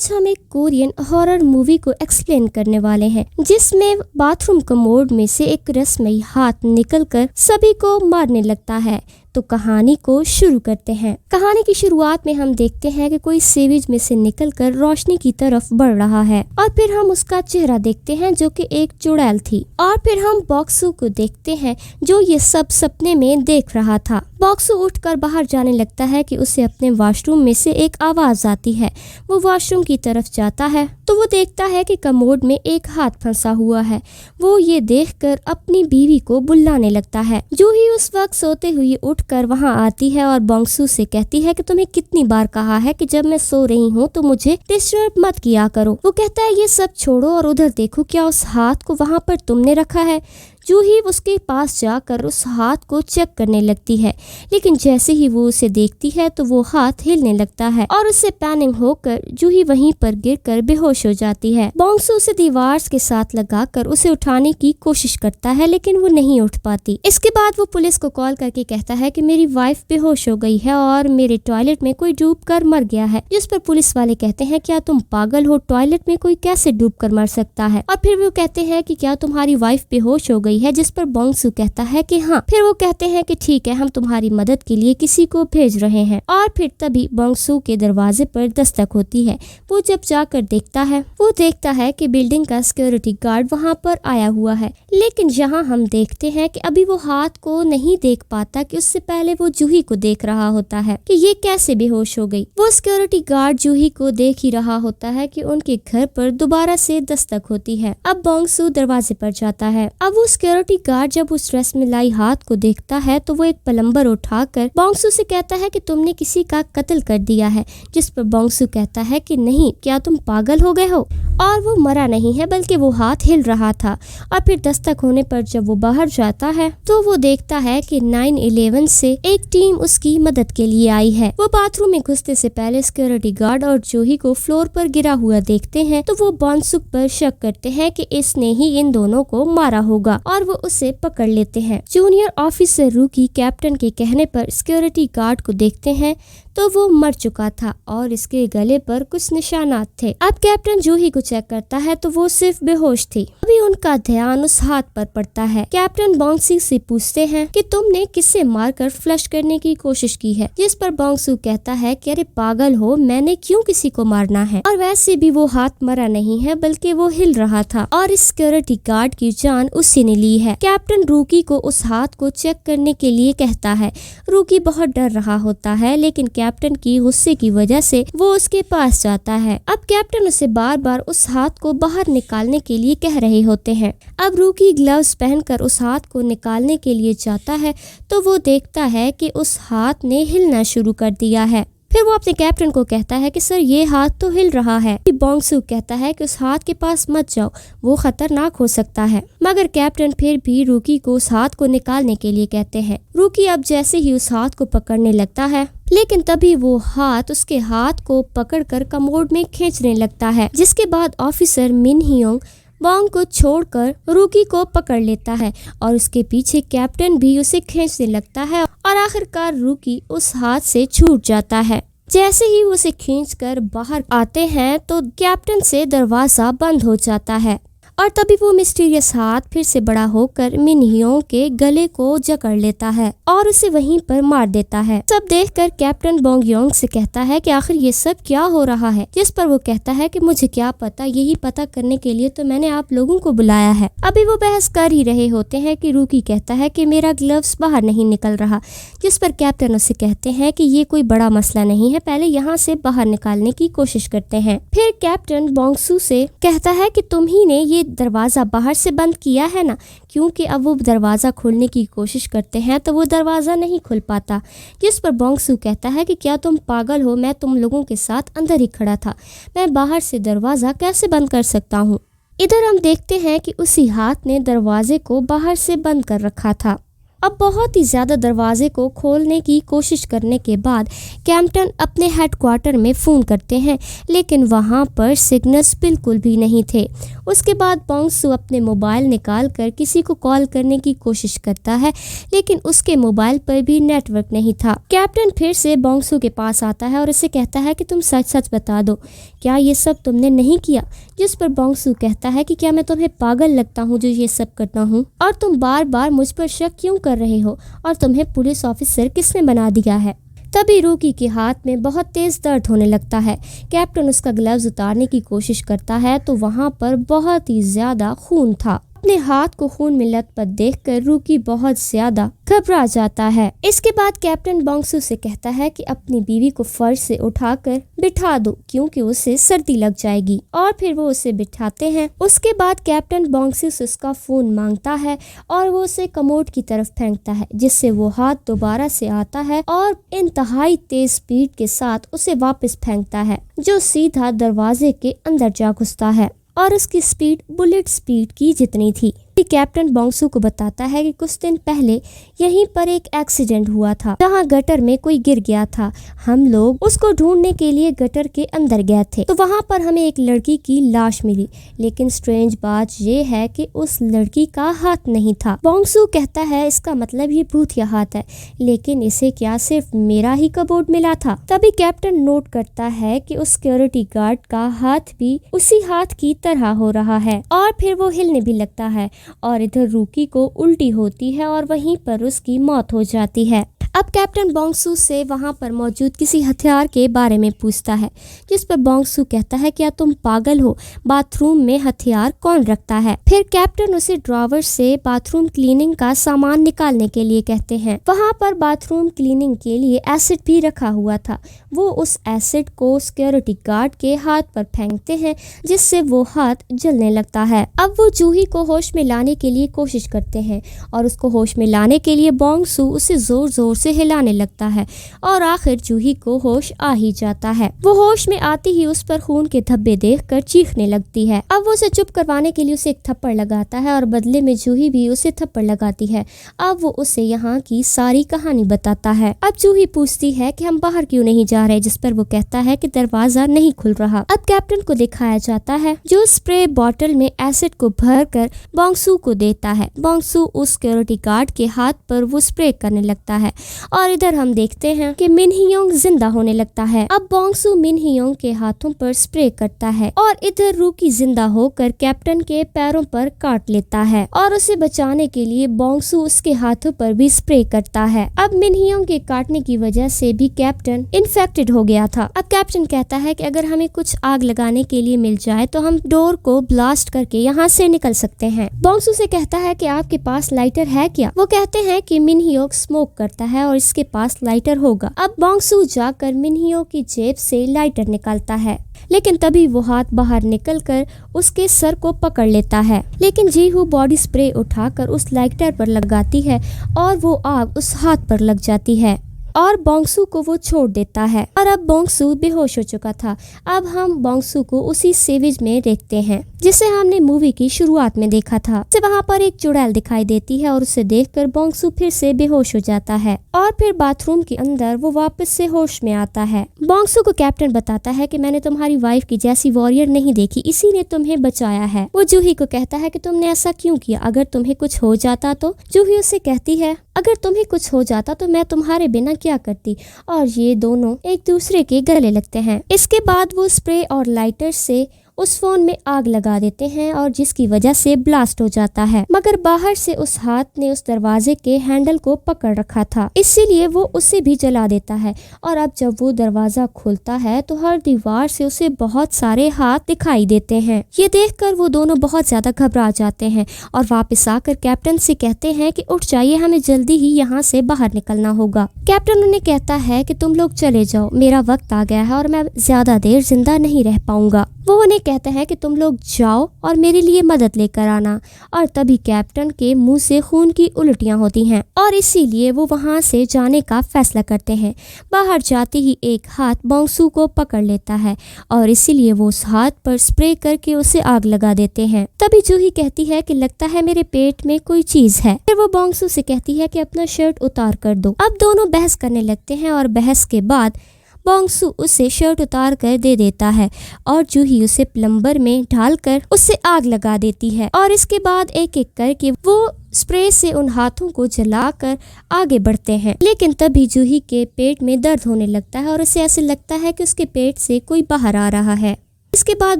आज हम एक कोरियन हॉरर मूवी को एक्सप्लेन करने वाले हैं जिसमें बाथरूम कमोड में से एक रहस्यमयी हाथ निकलकर सभी को मारने लगता है। तो कहानी को शुरू करते हैं। कहानी की शुरुआत में हम देखते हैं कि कोई सीवेज में से निकलकर रोशनी की तरफ बढ़ रहा है और फिर हम उसका चेहरा देखते हैं जो कि एक चुड़ैल थी। और फिर हम बॉक्सू को देखते हैं जो ये सब सपने में देख रहा था। बॉक्सू उठकर बाहर जाने लगता है कि उसे अपने वॉशरूम में से एक आवाज आती है। वो वॉशरूम की तरफ जाता है तो वो देखता है कि कमोड में एक हाथ फंसा हुआ है। वो ये देखकर अपनी बीवी को बुलाने लगता है। जो ही उस वक्त सोते हुए उठकर वहाँ आती है और बॉक्सू से कहती है कि तुम्हें कितनी बार कहा है कि जब मैं सो रही हूँ तो मुझे डिस्टर्ब मत किया करो। वो कहता है ये सब छोड़ो और उधर देखो, क्या उस हाथ को वहाँ पर तुमने रखा है? जो ही उसके पास जाकर उस हाथ को चेक करने लगती है, लेकिन जैसे ही वो उसे देखती है तो वो हाथ हिलने लगता है और उससे पैनिक होकर जूही वहीं पर गिरकर बेहोश हो जाती है। बॉक्सू उसे दीवार के साथ लगाकर उसे उठाने की कोशिश करता है लेकिन वो नहीं उठ पाती। इसके बाद वो पुलिस को कॉल करके कहता है कि मेरी वाइफ बेहोश हो गई है और मेरे टॉयलेट में कोई डूब कर मर गया है। जिस पर पुलिस वाले कहते हैं क्या तुम पागल हो, टॉयलेट में कोई कैसे डूब कर मर सकता है? और फिर वो कहते हैं कि क्या तुम्हारी वाइफ बेहोश हो गई है? जिस पर बॉक्सू कहता है कि हाँ। फिर वो कहते हैं कि ठीक है, हम तुम्हारी मदद के लिए किसी को भेज रहे हैं। और फिर तभी बॉक्सू के दरवाजे पर दस्तक होती है। वो जब जाकर देखता है वो देखता है कि बिल्डिंग का सिक्योरिटी गार्ड वहाँ पर आया हुआ है, लेकिन यहाँ हम देखते हैं कि अभी वो हाथ को नहीं देख पाता कि उससे पहले वो जूही को देख रहा होता है कि ये कैसे बेहोश हो गई। वो सिक्योरिटी गार्ड जूही को देख ही रहा होता है कि उनके घर पर दोबारा से दस्तक होती है। अब बॉक्सू दरवाजे पर जाता है। अब वो सिक्योरिटी गार्ड जब उस रहस्यमयी हाथ को देखता है तो वो एक प्लम्बर उठाकर बॉक्सू से कहता है कि तुमने किसी का कत्ल कर दिया है। जिस पर बॉक्सू कहता है कि नहीं, क्या तुम पागल हो गए हो? और वो मरा नहीं है बल्कि वो हाथ हिल रहा था। और फिर दस्तक होने पर जब वो बाहर जाता है तो वो देखता है कि 9/11 से एक टीम उसकी मदद के लिए आई है। वो बाथरूम में घुसने से पहले सिक्योरिटी गार्ड और जूही को फ्लोर पर गिरा हुआ देखते हैं तो वो बॉक्सू पर शक करते हैं कि इसने ही इन दोनों को मारा होगा और वो उसे पकड़ लेते हैं। जूनियर ऑफिसर रूकी कैप्टन के कहने पर सिक्योरिटी गार्ड को देखते हैं तो वो मर चुका था और इसके गले पर कुछ निशानात थे। अब कैप्टन जूही को चेक करता है तो वो सिर्फ बेहोश थी। अभी उनका ध्यान उस हाथ पर पड़ता है। कैप्टन बॉक्सू से पूछते हैं कि तुमने किसे मारकर फ्लश करने की कोशिश की है? जिस पर बॉक्सू कहता है कि अरे पागल हो, मैंने क्यों किसी को मारना है? और वैसे भी वो हाथ मरा नहीं है बल्कि वो हिल रहा था और इस सिक्योरिटी गार्ड की जान उसी ने ली है। कैप्टन रूकी को उस हाथ को चेक करने के लिए कहता है। रूकी बहुत डर रहा होता है लेकिन कैप्टन की गुस्से की वजह से वो उसके पास जाता है। अब कैप्टन उसे बार बार उस हाथ को बाहर निकालने के लिए कह रहे होते हैं। अब रूकी ग्लव्स पहनकर उस हाथ को निकालने के लिए जाता है तो वो देखता है कि उस हाथ ने हिलना शुरू कर दिया है। फिर वो अपने कैप्टन को कहता है कि सर ये हाथ तो हिल रहा है। बॉक्सू कहता है कि उस हाथ के पास मत जाओ, वो खतरनाक हो सकता है। मगर कैप्टन फिर भी रूकी को उस हाथ को निकालने के लिए कहते हैं। रूकी अब जैसे ही उस हाथ को पकड़ने लगता है लेकिन तभी वो हाथ उसके हाथ को पकड़कर कमोड में खींचने लगता है। जिसके बाद ऑफिसर मिन हियोंग बॉन्ग को छोड़कर रूकी को पकड़ लेता है और उसके पीछे कैप्टन भी उसे खींचने लगता है और आखिरकार रूकी उस हाथ से छूट जाता है। जैसे ही उसे खींचकर बाहर आते हैं तो कैप्टन से दरवाजा बंद हो जाता है और तभी वो मिस्टीरियस हाथ फिर से बड़ा होकर मिन हियोंग के गले को जकड़ लेता है और उसे वहीं पर मार देता है। सब देखकर कैप्टन बॉन्ग योंग से कहता है कि आखिर ये सब क्या हो रहा है? जिस पर वो कहता है कि मुझे क्या पता, यही पता करने के लिए तो मैंने आप लोगों को बुलाया है। अभी वो बहस कर ही रहे होते हैं कि रूकी कहता है कि मेरा ग्लव्स बाहर नहीं निकल रहा। जिस पर कैप्टन उसे कहते हैं कि ये कोई बड़ा मसला नहीं है, पहले यहाँ से बाहर निकालने की कोशिश करते हैं। फिर कैप्टन बॉक्सू से कहता है कि तुम ही ने ये दरवाजा बाहर से बंद किया है ना, क्योंकि अब वो दरवाजा खोलने की कोशिश करते हैं तो वो दरवाजा नहीं खुल पाता। जिस पर बॉक्सू कहता है कि क्या तुम पागल हो, मैं तुम लोगों के साथ अंदर ही खड़ा था, मैं बाहर से दरवाजा कैसे बंद कर सकता हूँ? इधर हम देखते हैं कि उसी हाथ ने दरवाजे को बाहर से बंद कर रखा था। अब बहुत ही ज़्यादा दरवाजे को खोलने की कोशिश करने के बाद कैप्टन अपने हेडक्वार्टर में फ़ोन करते हैं लेकिन वहाँ पर सिग्नल्स बिल्कुल भी नहीं थे। उसके बाद बोंगसू अपने मोबाइल निकाल कर किसी को कॉल करने की कोशिश करता है, लेकिन उसके मोबाइल पर भी नेटवर्क नहीं था। कैप्टन फिर से बोंगसू के पास आता है और उसे कहता है कि तुम सच सच बता दो, क्या ये सब तुमने नहीं किया? जिस पर बोंगसू कहता है कि क्या मैं तुम्हें पागल लगता हूँ जो ये सब करता हूँ, और तुम बार बार मुझ पर शक क्यों कर रहे हो, और तुम्हें पुलिस ऑफिसर किसने बना दिया है? तभी रूकी के हाथ में बहुत तेज दर्द होने लगता है। कैप्टन उसका ग्लव्स उतारने की कोशिश करता है तो वहाँ पर बहुत ही ज्यादा खून था। अपने हाथ को खून में लथपथ देखकर रूकी बहुत ज्यादा घबरा जाता है। इसके बाद कैप्टन बोंगसू से कहता है कि अपनी बीवी को फर्श से उठाकर बिठा दो क्योंकि उसे सर्दी लग जाएगी, और फिर वो उसे बिठाते हैं। उसके बाद कैप्टन बोंगसू से उसका फोन मांगता है और वो उसे कमोड की तरफ फेंकता है, जिससे वो हाथ दोबारा से आता है और इंतहाई तेज स्पीड के साथ उसे वापस फेंकता है, जो सीधा दरवाजे के अंदर जा घुसता है और उसकी स्पीड बुलेट स्पीड की जितनी थी। कैप्टन बोंगसू को बताता है कि कुछ दिन पहले यहीं पर एक एक्सीडेंट हुआ था जहां गटर में कोई गिर गया था। हम लोग उसको ढूंढने के लिए गटर के अंदर गए थे तो वहां पर हमें एक लड़की की लाश मिली, लेकिन स्ट्रेंज बात ये है कि उस लड़की का हाथ नहीं था। बोंगसू कहता है इसका मतलब ही भूतिया हाथ है, लेकिन इसे क्या सिर्फ मेरा ही कबोर्ड मिला था? तभी कैप्टन नोट करता है कि उस सिक्योरिटी गार्ड का हाथ भी उसी हाथ की तरह हो रहा है और फिर वो हिलने भी लगता है, और इधर रूकी को उल्टी होती है और वहीं पर उसकी मौत हो जाती है। अब कैप्टन बोंगसू से वहां पर मौजूद किसी हथियार के बारे में पूछता है, जिस पर बोंगसू कहता है क्या तुम पागल हो, बाथरूम में हथियार कौन रखता है? फिर कैप्टन उसे ड्रॉवर से बाथरूम क्लीनिंग का सामान निकालने के लिए कहते हैं। वहां पर बाथरूम क्लीनिंग के लिए एसिड भी रखा हुआ था। वो उस एसिड को सिक्योरिटी गार्ड के हाथ पर फेंकते हैं, जिससे वो हाथ जलने लगता है। अब वो जूही को होश में लाने के लिए कोशिश करते हैं और उसको होश में लाने के लिए बोंगसू उसे जोर जोर से हिलाने लगता है और आखिर जूही को होश आ ही जाता है। वो होश में आती ही उस पर खून के धब्बे देखकर चीखने लगती है। अब वो उसे चुप करवाने के लिए उसे एक थप्पड़ लगाता है और बदले में जूही भी उसे थप्पड़ लगाती है। अब वो उसे यहाँ की सारी कहानी बताता है। अब जूही पूछती है कि हम बाहर क्यों नहीं जा रहे, जिस पर वो कहता है कि दरवाजा नहीं खुल रहा। अब कैप्टन को दिखाया जाता है जो स्प्रे बॉटल में एसिड को भर कर बोंगसू को देता है। बोंगसू उस सिक्योरिटी गार्ड के हाथ पर वो स्प्रे करने लगता है और इधर हम देखते हैं कि मिन हियोंग जिंदा होने लगता है। अब बोंगसू मिन हियोंग के हाथों पर स्प्रे करता है और इधर रूकी जिंदा होकर कैप्टन के पैरों पर काट लेता है और उसे बचाने के लिए बोंगसू उसके हाथों पर भी स्प्रे करता है। अब मिन हियोंग के काटने की वजह से भी कैप्टन इन्फेक्टेड हो गया था। अब कैप्टन कहता है कि अगर हमें कुछ आग लगाने के लिए मिल जाए तो हम डोर को ब्लास्ट करके यहाँ से निकल सकते हैं। बोंगसू से कहता है कि आपके पास लाइटर है क्या? वो कहते हैं कि मिन हियोंग स्मोक करता है और इसके पास लाइटर होगा। अब बोंगसू जाकर मिन हियोंग की जेब से लाइटर निकालता है, लेकिन तभी वो हाथ बाहर निकलकर उसके सर को पकड़ लेता है। लेकिन जीहू बॉडी स्प्रे उठाकर उस लाइटर पर लगाती है और वो आग उस हाथ पर लग जाती है और बोंगसू को वो छोड़ देता है। और अब बोंगसू बेहोश हो चुका था। अब हम बोंगसू को उसी सेवेज में देखते हैं जिसे हमने मूवी की शुरुआत में देखा था। वहाँ पर एक चुड़ैल दिखाई देती है और उसे देखकर बोंगसू फिर से बेहोश हो जाता है और फिर बाथरूम के अंदर वो वापस से होश में आता है। बोंगसू को कैप्टन बताता है कि मैंने तुम्हारी वाइफ की जैसी वॉरियर नहीं देखी, इसी ने तुम्हें बचाया है। वो जूही को कहता है कि तुमने ऐसा क्यों किया, अगर तुम्हें कुछ हो जाता तो? जूही उसे कहती है अगर तुम्हें कुछ हो जाता तो मैं तुम्हारे बिना क्या करती, और ये दोनों एक दूसरे के गले लगते हैं। इसके बाद वो स्प्रे और लाइटर से उस फोन में आग लगा देते हैं और जिसकी वजह से ब्लास्ट हो जाता है, मगर बाहर से उस हाथ ने उस दरवाजे के हैंडल को पकड़ रखा था, इसीलिए वो उसे भी जला देता है। और अब जब वो दरवाजा खुलता है तो हर दीवार से उसे बहुत सारे हाथ दिखाई देते हैं। ये देखकर वो दोनों बहुत ज्यादा घबरा जाते हैं और वापस आकर कैप्टन से कहते हैं कि उठ जाइए, हमें जल्दी ही यहाँ से बाहर निकलना होगा। कैप्टन उन्हें कहता है कि तुम लोग चले जाओ, मेरा वक्त आ गया है और मैं ज्यादा देर जिंदा नहीं रह पाऊंगा। वो उन्हें कहता है कि तुम लोग जाओ और मेरे लिए मदद लेकर आना। और तभी कैप्टन के मुंह से खून की उल्टियां होती हैं और इसीलिए वो वहां से जाने का फैसला करते हैं। बाहर जाते ही एक हाथ बोंगसू को पकड़ लेता है और इसीलिए वो उस हाथ पर स्प्रे करके उसे आग लगा देते हैं। तभी जूही कहती है कि लगता है मेरे पेट में कोई चीज है। फिर वो बोंगसू से कहती है कि अपना शर्ट उतार कर दो। अब दोनों बहस करने लगते हैं और बहस के बाद बोंगसू उसे शर्ट उतार कर दे देता है और जूही उसे प्लम्बर में ढालकर उससे आग लगा देती है और इसके बाद एक एक करके वो स्प्रे से उन हाथों को जलाकर आगे बढ़ते हैं। लेकिन तभी जूही के पेट में दर्द होने लगता है और उसे ऐसे लगता है कि उसके पेट से कोई बाहर आ रहा है। इसके बाद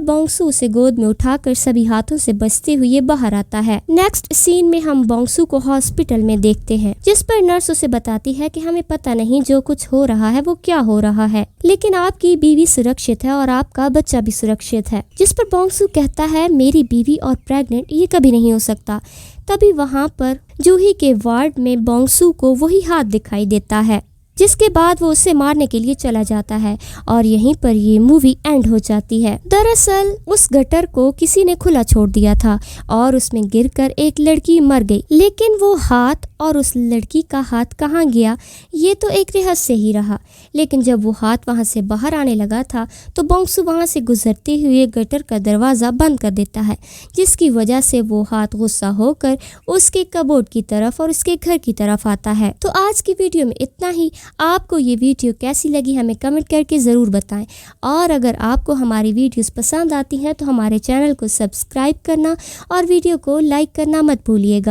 बोंगसू उसे गोद में उठाकर सभी हाथों से बचते हुए बाहर आता है। नेक्स्ट सीन में हम बोंगसू को हॉस्पिटल में देखते हैं, जिस पर नर्स उसे बताती है कि हमें पता नहीं जो कुछ हो रहा है वो क्या हो रहा है, लेकिन आपकी बीवी सुरक्षित है और आपका बच्चा भी सुरक्षित है। जिस पर बोंगसू कहता है मेरी बीवी और प्रेग्नेंट ये कभी नहीं हो सकता। तभी वहाँ पर जूही के वार्ड में बोंगसू को वही हाथ दिखाई देता है, जिसके बाद वो उसे मारने के लिए चला जाता है और यहीं पर ये मूवी एंड हो जाती है। दरअसल उस गटर को किसी ने खुला छोड़ दिया था और उसमें गिरकर एक लड़की मर गई, लेकिन वो हाथ और उस लड़की का हाथ कहाँ गया ये तो एक रहस्य ही रहा। लेकिन जब वो हाथ वहाँ से बाहर आने लगा था तो बोंगसू वहाँ से गुजरते हुए गटर का दरवाज़ा बंद कर देता है, जिसकी वजह से वो हाथ गुस्सा होकर उसके कबोर्ड की तरफ और उसके घर की तरफ आता है। तो आज की वीडियो में इतना ही। आपको ये वीडियो कैसी लगी हमें कमेंट करके ज़रूर बताएं और अगर आपको हमारी वीडियोस पसंद आती हैं तो हमारे चैनल को सब्सक्राइब करना और वीडियो को लाइक करना मत भूलिएगा।